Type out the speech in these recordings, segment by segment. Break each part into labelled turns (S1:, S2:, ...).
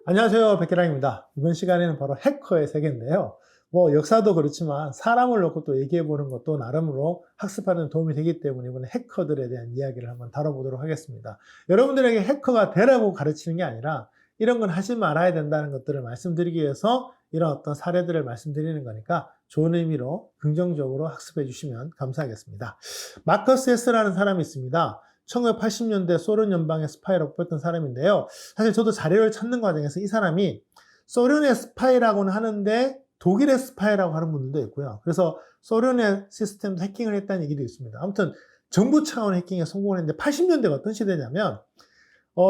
S1: 안녕하세요. 백기랑입니다. 이번 시간에는 바로 해커의 세계인데요. 역사도 그렇지만 사람을 놓고 또 얘기해 보는 것도 나름으로 학습하는 데 도움이 되기 때문에 이번에 해커들에 대한 이야기를 한번 다뤄보도록 하겠습니다. 여러분들에게 해커가 되라고 가르치는 게 아니라 이런 건 하지 말아야 된다는 것들을 말씀드리기 위해서 이런 어떤 사례들을 말씀드리는 거니까 좋은 의미로 긍정적으로 학습해 주시면 감사하겠습니다. 마커스 헤스라는 사람이 있습니다. 1980년대 소련 연방의 스파이라고 뽑혔던 사람인데요. 사실 저도 자료를 찾는 과정에서 이 사람이 소련의 스파이라고는 하는데 독일의 스파이라고 하는 분들도 있고요. 그래서 소련의 시스템도 해킹을 했다는 얘기도 있습니다. 아무튼 정부 차원 해킹에 성공을 했는데 80년대가 어떤 시대냐면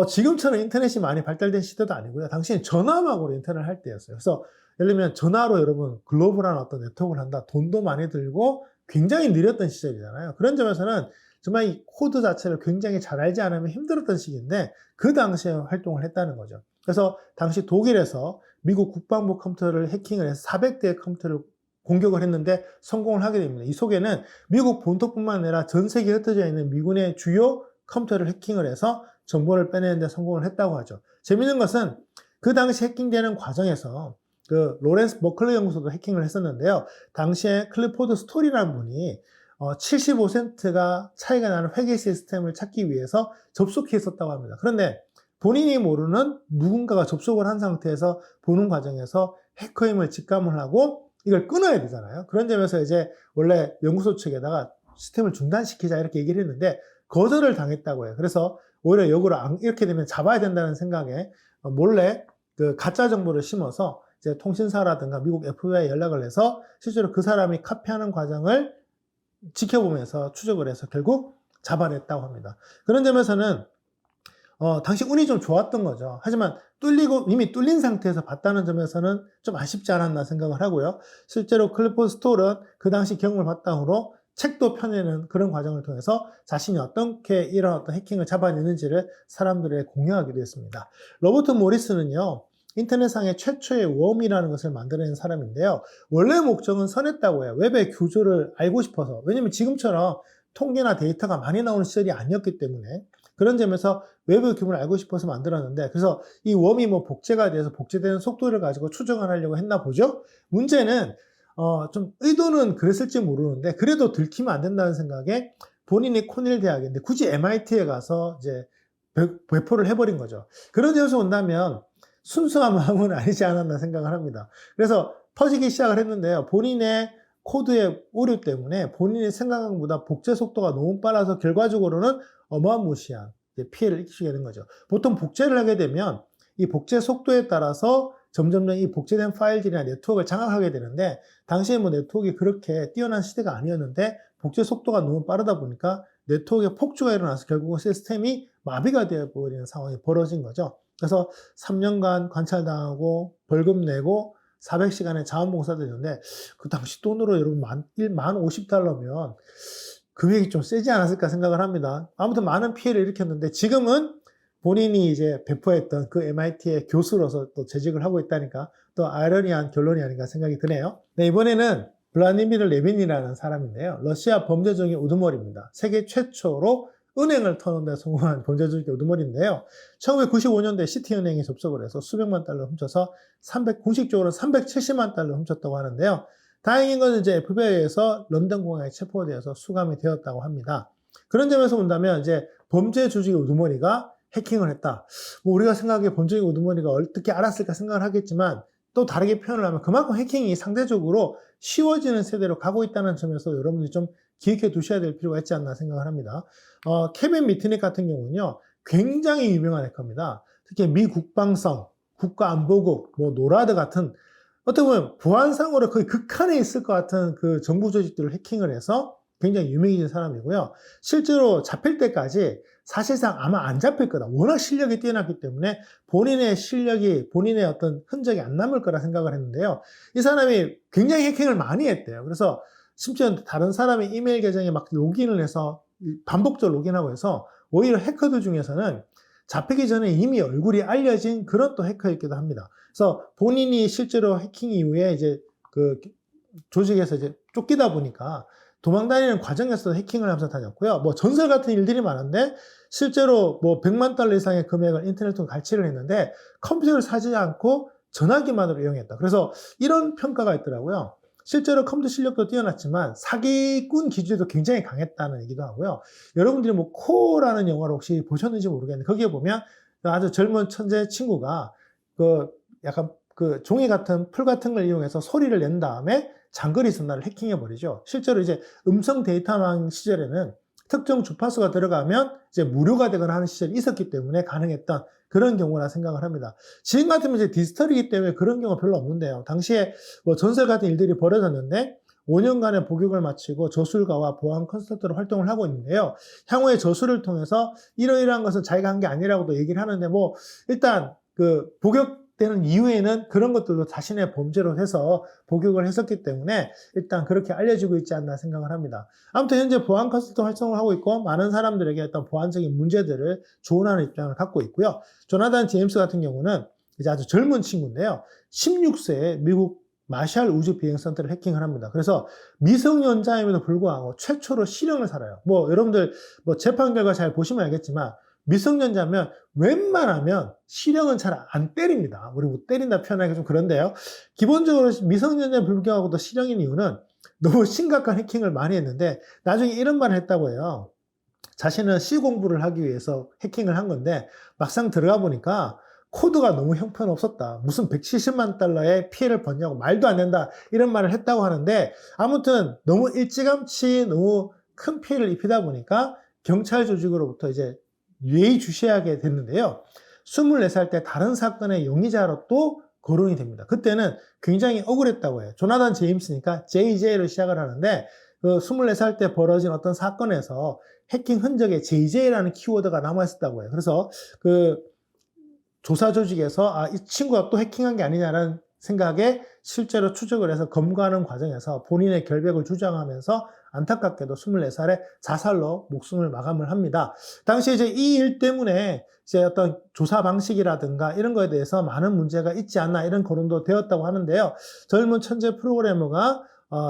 S1: 지금처럼 인터넷이 많이 발달된 시대도 아니고요. 당시엔 전화망으로 인터넷을 할 때였어요. 그래서 예를 들면 전화로 여러분 글로벌한 어떤 네트워크를 한다. 돈도 많이 들고 굉장히 느렸던 시절이잖아요. 그런 점에서는 정말 이 코드 자체를 굉장히 잘 알지 않으면 힘들었던 시기인데 그 당시에 활동을 했다는 거죠. 그래서 당시 독일에서 미국 국방부 컴퓨터를 해킹을 해서 400대의 컴퓨터를 공격을 했는데 성공을 하게 됩니다. 이 속에는 미국 본토뿐만 아니라 전 세계에 흩어져 있는 미군의 주요 컴퓨터를 해킹을 해서 정보를 빼내는 데 성공을 했다고 하죠. 재밌는 것은 그 당시 해킹되는 과정에서 그 로렌스 버클리 연구소도 해킹을 했었는데요. 당시에 클리포드 스토리라는 분이 75센트가 차이가 나는 회계 시스템을 찾기 위해서 접속해 있었다고 합니다. 그런데 본인이 모르는 누군가가 접속을 한 상태에서 보는 과정에서 해커임을 직감을 하고 이걸 끊어야 되잖아요. 그런 점에서 이제 원래 연구소 측에다가 시스템을 중단시키자 이렇게 얘기를 했는데 거절을 당했다고 해요. 그래서 오히려 역으로 이렇게 되면 잡아야 된다는 생각에 몰래 그 가짜 정보를 심어서 이제 통신사라든가 미국 FBI에 연락을 해서 실제로 그 사람이 카피하는 과정을 지켜보면서 추적을 해서 결국 잡아냈다고 합니다. 그런 점에서는 당시 운이 좀 좋았던 거죠. 하지만 이미 뚫린 상태에서 봤다는 점에서는 좀 아쉽지 않았나 생각을 하고요. 실제로 클리포드 스톨은 그 당시 경험을 바탕으로 책도 펴내는 그런 과정을 통해서 자신이 어떻게 이런 어떤 해킹을 잡아내는지를 사람들에게 공유하기도 했습니다. 로버트 모리스는요, 인터넷상의 최초의 웜이라는 것을 만들어낸 사람인데요. 원래 목적은 선했다고 해요. 웹의 구조를 알고 싶어서. 왜냐면 지금처럼 통계나 데이터가 많이 나오는 시절이 아니었기 때문에 그런 점에서 외부의 규모를 알고 싶어서 만들었는데, 그래서 이 웜이 복제가 돼서 복제되는 속도를 가지고 추정을 하려고 했나 보죠. 문제는 좀 의도는 그랬을지 모르는데 그래도 들키면 안 된다는 생각에 본인이 코넬 대학인데 굳이 MIT에 가서 이제 배포를 해버린 거죠. 그런 점에서 본다면 순수한 마음은 아니지 않았나 생각을 합니다. 그래서 터지기 시작을 했는데요. 본인의 코드의 오류 때문에 본인이 생각한 것보다 복제 속도가 너무 빨라서 결과적으로는 어마무시한 피해를 입히게 되는 거죠. 보통 복제를 하게 되면 이 복제 속도에 따라서 점점 이 복제된 파일들이나 네트워크를 장악하게 되는데, 당시에 네트워크가 그렇게 뛰어난 시대가 아니었는데 복제 속도가 너무 빠르다 보니까 네트워크에 폭주가 일어나서 결국 시스템이 마비가 되어버리는 상황이 벌어진 거죠. 그래서 3년간 관찰당하고 벌금 내고 400시간의 자원봉사도 있는데, 그 당시 돈으로 여러분 만 $50면 금액이 좀 세지 않았을까 생각을 합니다. 아무튼 많은 피해를 일으켰는데 지금은 본인이 이제 배포했던 그 MIT의 교수로서 또 재직을 하고 있다니까 또 아이러니한 결론이 아닌가 생각이 드네요. 네, 이번에는 블라디미르 레빈이라는 사람인데요. 러시아 범죄적인 우두머리입니다. 세계 최초로 은행을 터는 데 성공한 범죄적인 우두머리인데요. 1995년도에 시티은행에 접속을 해서 수백만 달러를 훔쳐서 공식적으로 370만 달러를 훔쳤다고 하는데요. 다행인 것은 이제 FBI에서 런던 공항에 체포되어서 수감이 되었다고 합니다. 그런 점에서 본다면 이제 범죄 조직의 우두머리가 해킹을 했다. 우리가 생각하기에 범죄의 우두머리가 어떻게 알았을까 생각을 하겠지만 또 다르게 표현을 하면 그만큼 해킹이 상대적으로 쉬워지는 세대로 가고 있다는 점에서 여러분들이 좀 기억해 두셔야 될 필요가 있지 않나 생각을 합니다. 케빈 미트닉 같은 경우는요, 굉장히 유명한 해커입니다. 특히 미 국방성, 국가안보국, 노라드 같은 어떻게 보면 보안상으로 거의 극한에 있을 것 같은 그 정부 조직들을 해킹을 해서 굉장히 유명해진 사람이고요. 실제로 잡힐 때까지 사실상 아마 안 잡힐 거다. 워낙 실력이 뛰어났기 때문에 본인의 실력이, 본인의 어떤 흔적이 안 남을 거라 생각을 했는데요. 이 사람이 굉장히 해킹을 많이 했대요. 그래서 심지어 다른 사람의 이메일 계정에 막 로그인을 해서 반복적으로 로그인하고 해서 오히려 해커들 중에서는 잡히기 전에 이미 얼굴이 알려진 그런 또 해커였기도 합니다. 그래서 본인이 실제로 해킹 이후에 이제 그 조직에서 이제 쫓기다 보니까 도망다니는 과정에서 해킹을 하면서 다녔고요. 뭐 전설 같은 일들이 많은데 실제로 뭐 100만 달러 이상의 금액을 인터넷으로 갈취를 했는데 컴퓨터를 사지 않고 전화기만으로 이용했다. 그래서 이런 평가가 있더라고요. 실제로 컴퓨터 실력도 뛰어났지만 사기꾼 기질도 굉장히 강했다는 얘기도 하고요. 여러분들이 뭐 코라는 영화를 혹시 보셨는지 모르겠는데 거기에 보면 아주 젊은 천재 친구가 그 약간 그 종이 같은 풀 같은 걸 이용해서 소리를 낸 다음에 장거리 전화를 해킹해 버리죠. 실제로 이제 음성 데이터망 시절에는 특정 주파수가 들어가면 이제 무료가 되거나 하는 시절이 있었기 때문에 가능했던 그런 경우라 생각을 합니다. 지금 같으면 이제 디지털이기 때문에 그런 경우가 별로 없는데요. 당시에 뭐 전설 같은 일들이 벌어졌는데 5년간의 복역을 마치고 저술가와 보안 컨설턴트로 활동을 하고 있는데요. 향후에 저술을 통해서 이러이러한 것은 자기가 한 게 아니라고도 얘기를 하는데 뭐 일단 그 복역되는 이후에는 그런 것들도 자신의 범죄로 해서 복역을 했었기 때문에 일단 그렇게 알려지고 있지 않나 생각을 합니다. 아무튼 현재 보안 컨설턴트 활동을 하고 있고 많은 사람들에게 어떤 보안적인 문제들을 조언하는 입장을 갖고 있고요. 조나단 제임스 같은 경우는 이제 아주 젊은 친구인데요. 16세에 미국 마샬 우주 비행센터를 해킹을 합니다. 그래서 미성년자임에도 불구하고 최초로 실형을 살아요. 뭐 여러분들 뭐 재판 결과 잘 보시면 알겠지만 미성년자면 웬만하면 실형은 잘 안 때립니다. 우리 못 때린다 표현하기 좀 그런데요. 기본적으로 미성년자에 불구하고도 실형인 이유는 너무 심각한 해킹을 많이 했는데 나중에 이런 말을 했다고 해요. 자신은 C 공부를 하기 위해서 해킹을 한 건데 막상 들어가 보니까 코드가 너무 형편없었다. 무슨 170만 달러의 피해를 봤냐고 말도 안 된다. 이런 말을 했다고 하는데 아무튼 너무 일찌감치 너무 큰 피해를 입히다 보니까 경찰 조직으로부터 이제 예의주시하게 됐는데요. 24살 때 다른 사건의 용의자로 또 거론이 됩니다. 그때는 굉장히 억울했다고 해요. 조나단 제임스니까 JJ로 시작을 하는데 그 24살 때 벌어진 어떤 사건에서 해킹 흔적에 JJ라는 키워드가 남아있었다고 해요. 그래서 그 조사 조직에서 이 친구가 또 해킹한 게 아니냐는 생각에 실제로 추적을 해서 검거하는 과정에서 본인의 결백을 주장하면서 안타깝게도 24살에 자살로 목숨을 마감을 합니다. 당시 이제 이 일 때문에 이제 어떤 조사 방식이라든가 이런 거에 대해서 많은 문제가 있지 않나 이런 거론도 되었다고 하는데요. 젊은 천재 프로그래머가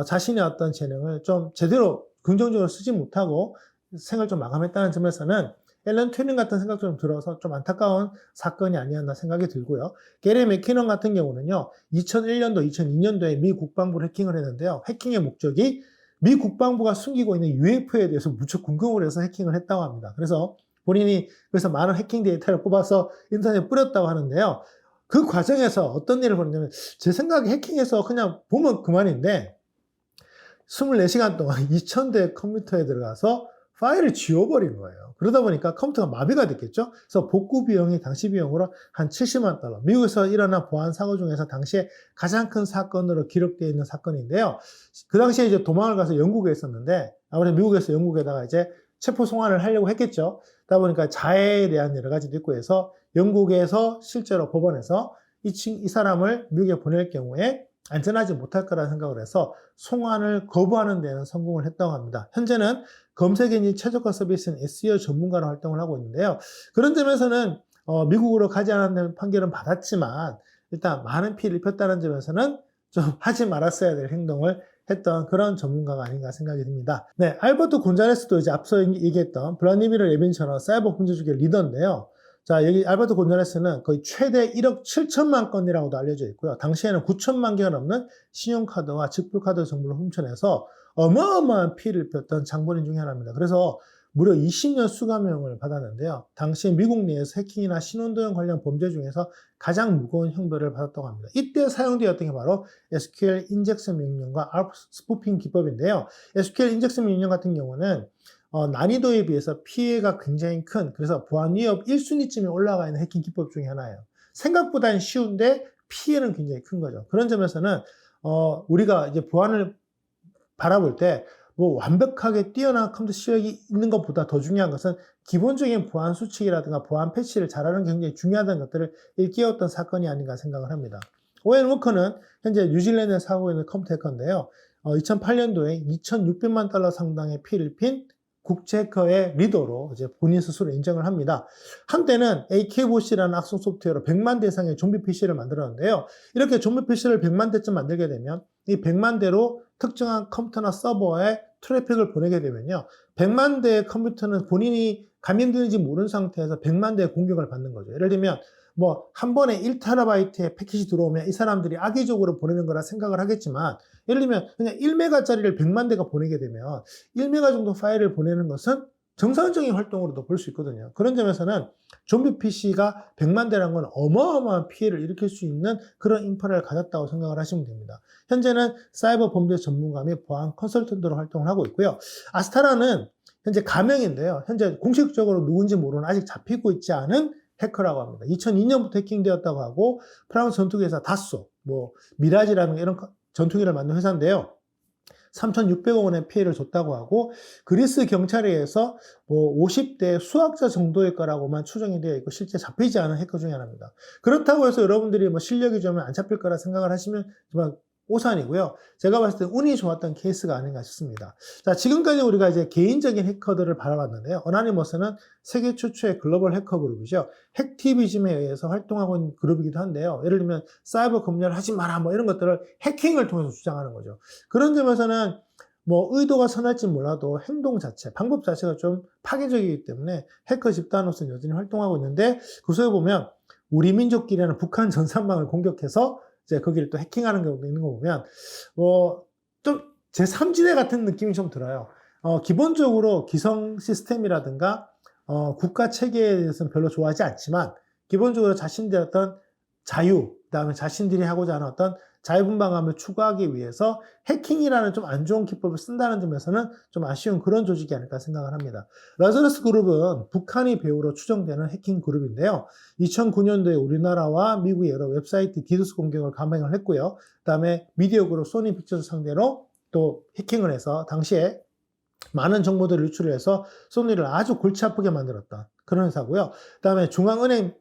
S1: 자신의 어떤 재능을 좀 제대로 긍정적으로 쓰지 못하고 생을 좀 마감했다는 점에서는 앨런 튜링 같은 생각도 좀 들어서 좀 안타까운 사건이 아니었나 생각이 들고요. 게리 맥키넌 같은 경우는요, 2001년도, 2002년도에 미 국방부를 해킹을 했는데요. 해킹의 목적이 미 국방부가 숨기고 있는 UFO에 대해서 무척 궁금을 해서 해킹을 했다고 합니다. 그래서 본인이 그래서 많은 해킹 데이터를 뽑아서 인터넷에 뿌렸다고 하는데요. 그 과정에서 어떤 일을 벌였냐면 제 생각에 해킹해서 그냥 보면 그만인데 24시간 동안 2000대 컴퓨터에 들어가서 파일을 지워버린 거예요. 그러다 보니까 컴퓨터가 마비가 됐겠죠? 그래서 복구 비용이 당시 비용으로 한 70만 달러. 미국에서 일어난 보안 사고 중에서 당시에 가장 큰 사건으로 기록되어 있는 사건인데요. 그 당시에 이제 도망을 가서 영국에 있었는데, 아무래도 미국에서 영국에다가 이제 체포 송환을 하려고 했겠죠. 그러다 보니까 자해에 대한 여러 가지도 있고 해서 영국에서 실제로 법원에서 이 사람을 미국에 보낼 경우에 안전하지 못할 거라는 생각을 해서 송환을 거부하는 데는 성공을 했다고 합니다. 현재는 검색 엔진 최저가 서비스인 SEO 전문가로 활동을 하고 있는데요. 그런 점에서는 미국으로 가지 않았다는 판결은 받았지만 일단 많은 피해를 입혔다는 점에서는 좀 하지 말았어야 될 행동을 했던 그런 전문가가 아닌가 생각이 듭니다. 네, 알버트 곤잘레스도 이제 앞서 얘기했던 블라디미르 레빈처럼 사이버 범죄주의 리더인데요. 자, 여기 알버트 곤잘레스는 거의 최대 1억 7천만 건이라고도 알려져 있고요. 당시에는 9천만 개가 넘는 신용카드와 직불카드 정보를 훔쳐내서 어마어마한 피해를 입혔던 장본인 중에 하나입니다. 그래서 무려 20년 수감형을 받았는데요. 당시 미국 내에서 해킹이나 신원도용 관련 범죄 중에서 가장 무거운 형벌을 받았다고 합니다. 이때 사용되었던 게 바로 SQL 인젝션 명령과 ARP 스푸핑 기법인데요. SQL 인젝션 명령 같은 경우는 난이도에 비해서 피해가 굉장히 큰, 그래서 보안 위협 1순위쯤에 올라가 있는 해킹 기법 중에 하나예요. 생각보다는 쉬운데 피해는 굉장히 큰 거죠. 그런 점에서는 우리가 이제 보안을 바라볼 때 뭐 완벽하게 뛰어난 컴퓨터 실력이 있는 것보다 더 중요한 것은 기본적인 보안 수칙이라든가 보안 패치를 잘하는 게 굉장히 중요하다는 것들을 일깨웠던 사건이 아닌가 생각을 합니다. 오웬 워커는 현재 뉴질랜드에 살고 있는 컴퓨터 해커인데요. 2008년도에 2,600만 달러 상당의 피해를 입힌 국제 해커의 리더로 이제 본인 스스로 인정을 합니다. 한때는 AK보시라는 악성 소프트웨어로 100만 대 이상의 좀비 PC를 만들었는데요. 이렇게 좀비 PC를 100만 대쯤 만들게 되면 이 100만 대로 특정한 컴퓨터나 서버에 트래픽을 보내게 되면요. 100만 대의 컴퓨터는 본인이 감염되는지 모르는 상태에서 100만 대의 공격을 받는 거죠. 예를 들면 뭐 한 번에 1TB의 패킷이 들어오면 이 사람들이 악의적으로 보내는 거라 생각을 하겠지만, 예를 들면 그냥 1메가짜리를 100만 대가 보내게 되면 1메가 정도 파일을 보내는 것은 정상적인 활동으로도 볼 수 있거든요. 그런 점에서는 좀비 PC가 100만 대라는 건 어마어마한 피해를 일으킬 수 있는 그런 인프라를 가졌다고 생각을 하시면 됩니다. 현재는 사이버 범죄 전문가 및 보안 컨설턴트로 활동을 하고 있고요. 아스타라는 현재 가명인데요. 현재 공식적으로 누군지 모르는 아직 잡히고 있지 않은 해커라고 합니다. 2002년부터 해킹되었다고 하고, 프랑스 전투기 회사 다쏘, 뭐 미라지라는 이런 전투기를 만든 회사인데요. 3,600억 원의 피해를 줬다고 하고, 그리스 경찰에 의해서 뭐 50대 수학자 정도일 거라고만 추정이 되어 있고, 실제 잡히지 않은 해커 중에 하나입니다. 그렇다고 해서 여러분들이 뭐 실력이 좋으면 안 잡힐 거라 생각을 하시면 정말 오산이고요. 제가 봤을 때 운이 좋았던 케이스가 아닌가 싶습니다. 자, 지금까지 우리가 이제 개인적인 해커들을 바라봤는데요. 어나니머스는 세계 최초의 글로벌 해커 그룹이죠. 핵티비즘에 의해서 활동하고 있는 그룹이기도 한데요. 예를 들면 사이버 검열을 하지 마라 뭐 이런 것들을 해킹을 통해서 주장하는 거죠. 그런 점에서는 뭐 의도가 선할지 몰라도 행동 자체, 방법 자체가 좀 파괴적이기 때문에 해커 집단으로서 여전히 활동하고 있는데, 그 속에 보면 우리 민족끼리는 북한 전산망을 공격해서 이제 거기를 또 해킹하는 경우도 있는 거 보면, 좀 제3지대 같은 느낌이 좀 들어요. 기본적으로 기성 시스템이라든가, 국가 체계에 대해서는 별로 좋아하지 않지만, 기본적으로 자신들의 어떤 자유, 그 다음에 자신들이 하고자 하는 어떤 자유분방함을 추구하기 위해서 해킹이라는 좀 안 좋은 기법을 쓴다는 점에서는 좀 아쉬운 그런 조직이 아닐까 생각을 합니다. 라자러스 그룹은 북한이 배후로 추정되는 해킹 그룹인데요. 2009년도에 우리나라와 미국의 여러 웹사이트 디도스 공격을 감행을 했고요. 그 다음에 미디어 그룹 소니 픽처스 상대로 또 해킹을 해서 당시에 많은 정보들을 유출을 해서 소니를 아주 골치 아프게 만들었던 그런 회사고요. 그 다음에 중앙은행,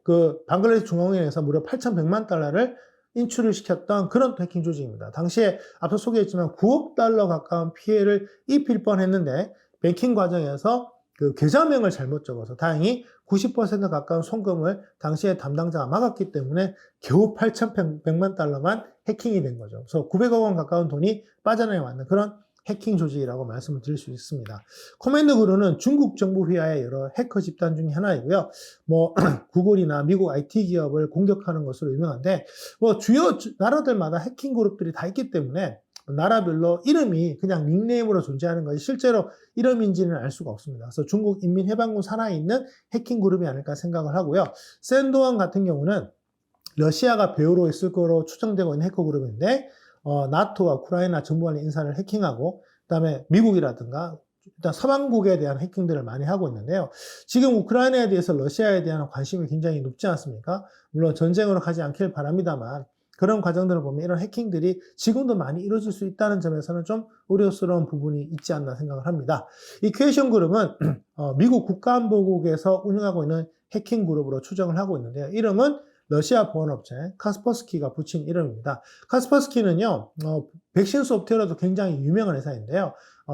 S1: 방글라데시 중앙은행에서 무려 8,100만 달러를 인출을 시켰던 그런 해킹 조직입니다. 당시에 앞서 소개했지만 9억 달러 가까운 피해를 입힐 뻔했는데, 뱅킹 과정에서 그 계좌명을 잘못 적어서 다행히 90% 가까운 송금을 당시에 담당자가 막았기 때문에 겨우 8,100만 달러만 해킹이 된 거죠. 그래서 900억 원 가까운 돈이 빠져나와 왔는 그런 해킹 조직이라고 말씀을 드릴 수 있습니다. 커맨드 그룹은 중국 정부 휘하의 여러 해커 집단 중에 하나이고요. 뭐 구글이나 미국 IT 기업을 공격하는 것으로 유명한데, 뭐 주요 나라들마다 해킹 그룹들이 다 있기 때문에 나라별로 이름이 그냥 닉네임으로 존재하는 것이 실제로 이름인지는 알 수가 없습니다. 그래서 중국 인민해방군 산하에 있는 해킹 그룹이 아닐까 생각을 하고요. 샌도안 같은 경우는 러시아가 배후로 있을 거로 추정되고 있는 해커 그룹인데, 나토와 우크라이나 정부간의 인사를 해킹하고, 그다음에 미국이라든가 일단 서방국에 대한 해킹들을 많이 하고 있는데요. 지금 우크라이나에 대해서 러시아에 대한 관심이 굉장히 높지 않습니까? 물론 전쟁으로 가지 않길 바랍니다만, 그런 과정들을 보면 이런 해킹들이 지금도 많이 이루어질 수 있다는 점에서는 좀 우려스러운 부분이 있지 않나 생각을 합니다. 이 퀘이션 그룹은 미국 국가안보국에서 운영하고 있는 해킹 그룹으로 추정을 하고 있는데요. 이름은 러시아 보안업체 카스퍼스키가 붙인 이름입니다. 카스퍼스키는요, 백신 소프트웨어로도 굉장히 유명한 회사인데요.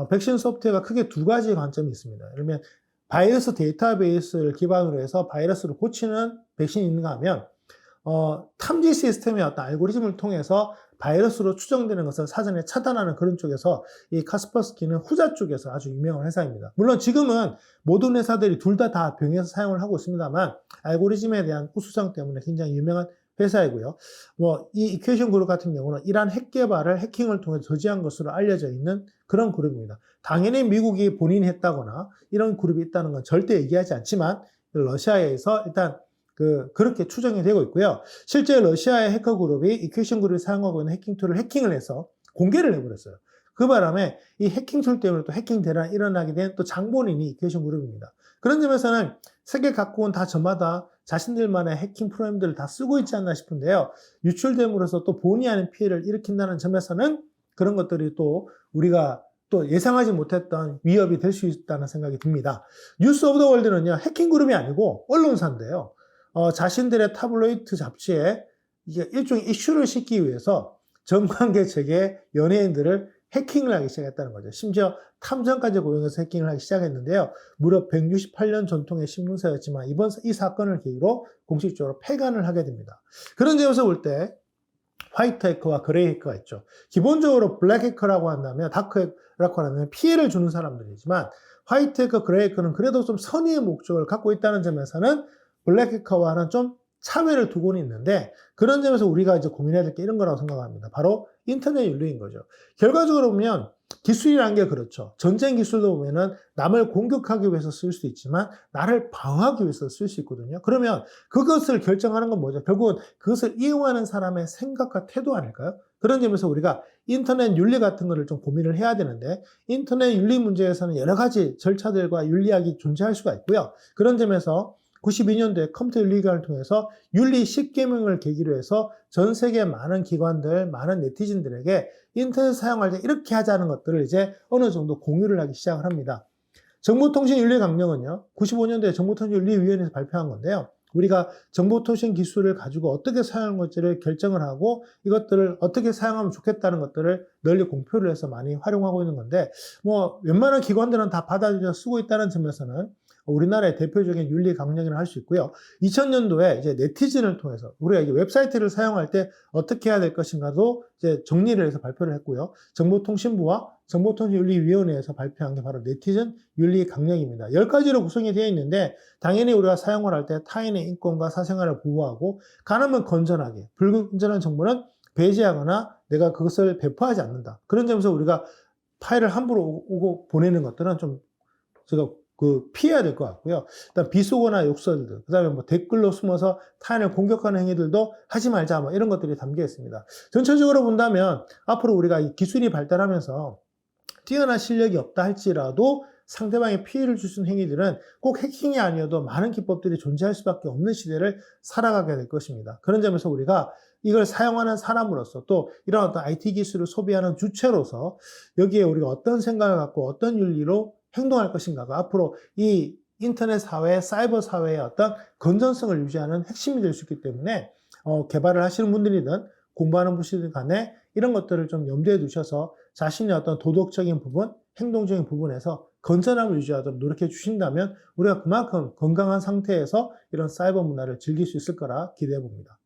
S1: 백신 소프트웨어가 크게 두 가지 관점이 있습니다. 예를 들면 바이러스 데이터베이스를 기반으로 해서 바이러스를 고치는 백신이 있는가 하면, 탐지 시스템의 어떤 알고리즘을 통해서 바이러스로 추정되는 것을 사전에 차단하는 그런 쪽에서 이 카스퍼스키는 후자 쪽에서 아주 유명한 회사입니다. 물론 지금은 모든 회사들이 둘 다 병행해서 사용을 하고 있습니다만, 알고리즘에 대한 우수성 때문에 굉장히 유명한 회사이고요. 뭐 이 이퀘이션 그룹 같은 경우는 이러한 핵 개발을 해킹을 통해 저지한 것으로 알려져 있는 그런 그룹입니다. 당연히 미국이 본인이 했다거나 이런 그룹이 있다는 건 절대 얘기하지 않지만, 러시아에서 일단 그렇게 추정이 되고 있고요. 실제 러시아의 해커 그룹이 이퀘이션 그룹이 사용하고 있는 해킹 툴을 해킹을 해서 공개를 해버렸어요. 그 바람에 이 해킹 툴 때문에 또 해킹 대란이 일어나게 된 또 장본인이 이퀘이션 그룹입니다. 그런 점에서는 세계 각국은 다 저마다 자신들만의 해킹 프로그램들을 다 쓰고 있지 않나 싶은데요. 유출됨으로써 또 본의 아닌 피해를 일으킨다는 점에서는 그런 것들이 또 우리가 또 예상하지 못했던 위협이 될 수 있다는 생각이 듭니다. 뉴스 오브 더 월드는요, 해킹 그룹이 아니고 언론사인데요. 자신들의 타블로이드 잡지에 이게 일종의 이슈를 싣기 위해서 정관계 체계 연예인들을 해킹을 하기 시작했다는 거죠. 심지어 탐정까지 고용해서 해킹을 하기 시작했는데요. 무려 168년 전통의 신문사였지만 이번 이 사건을 계기로 공식적으로 폐간을 하게 됩니다. 그런 점에서 볼 때 화이트 해커와 그레이 해커가 있죠. 기본적으로 블랙 해커라고 한다면, 다크 해커라고 한다면 피해를 주는 사람들이지만, 화이트 해커, 그레이 해커는 그래도 좀 선의의 목적을 갖고 있다는 점에서는 블랙 해커와는 좀 차별을 두고는 있는데, 그런 점에서 우리가 이제 고민해야 될 게 이런 거라고 생각합니다. 바로 인터넷 윤리인 거죠. 결과적으로 보면 기술이라는 게 그렇죠. 전쟁 기술도 보면은 남을 공격하기 위해서 쓸 수 있지만 나를 방어하기 위해서 쓸 수 있거든요. 그러면 그것을 결정하는 건 뭐죠? 결국은 그것을 이용하는 사람의 생각과 태도 아닐까요? 그런 점에서 우리가 인터넷 윤리 같은 거를 좀 고민을 해야 되는데, 인터넷 윤리 문제에서는 여러 가지 절차들과 윤리학이 존재할 수가 있고요. 그런 점에서 92년도에 컴퓨터 윤리기관을 통해서 윤리 10계명을 계기로 해서 전 세계 많은 기관들, 많은 네티즌들에게 인터넷 사용할 때 이렇게 하자는 것들을 이제 어느 정도 공유를 하기 시작을 합니다. 정보통신윤리강령은요, 95년도에 정보통신윤리위원회에서 발표한 건데요. 우리가 정보통신 기술을 가지고 어떻게 사용할 것지를 결정을 하고 이것들을 어떻게 사용하면 좋겠다는 것들을 널리 공표를 해서 많이 활용하고 있는 건데, 웬만한 기관들은 다 받아들여 쓰고 있다는 점에서는 우리나라의 대표적인 윤리 강령이라 할 수 있고요. 2000년도에 이제 네티즌을 통해서 우리가 이제 웹사이트를 사용할 때 어떻게 해야 될 것인가도 이제 정리를 해서 발표를 했고요. 정보통신부와 정보통신윤리위원회에서 발표한 게 바로 네티즌 윤리 강령입니다. 10가지로 구성이 되어 있는데, 당연히 우리가 사용을 할 때 타인의 인권과 사생활을 보호하고, 가능하면 건전하게, 불건전한 정보는 배제하거나 내가 그것을 배포하지 않는다. 그런 점에서 우리가 파일을 함부로 오고 보내는 것들은 좀 제가 피해야 될 것 같고요. 일단 비속어나 욕설들, 그 다음에 댓글로 숨어서 타인을 공격하는 행위들도 하지 말자, 이런 것들이 담겨 있습니다. 전체적으로 본다면 앞으로 우리가 이 기술이 발달하면서 뛰어난 실력이 없다 할지라도 상대방에 피해를 줄 수 있는 행위들은 꼭 해킹이 아니어도 많은 기법들이 존재할 수밖에 없는 시대를 살아가게 될 것입니다. 그런 점에서 우리가 이걸 사용하는 사람으로서, 또 이런 어떤 IT 기술을 소비하는 주체로서 여기에 우리가 어떤 생각을 갖고 어떤 윤리로 행동할 것인가가 앞으로 이 인터넷 사회, 사이버 사회의 어떤 건전성을 유지하는 핵심이 될 수 있기 때문에 개발을 하시는 분들이든 공부하는 분들 간에 이런 것들을 좀 염두에 두셔서 자신의 어떤 도덕적인 부분, 행동적인 부분에서 건전함을 유지하도록 노력해 주신다면 우리가 그만큼 건강한 상태에서 이런 사이버 문화를 즐길 수 있을 거라 기대해 봅니다.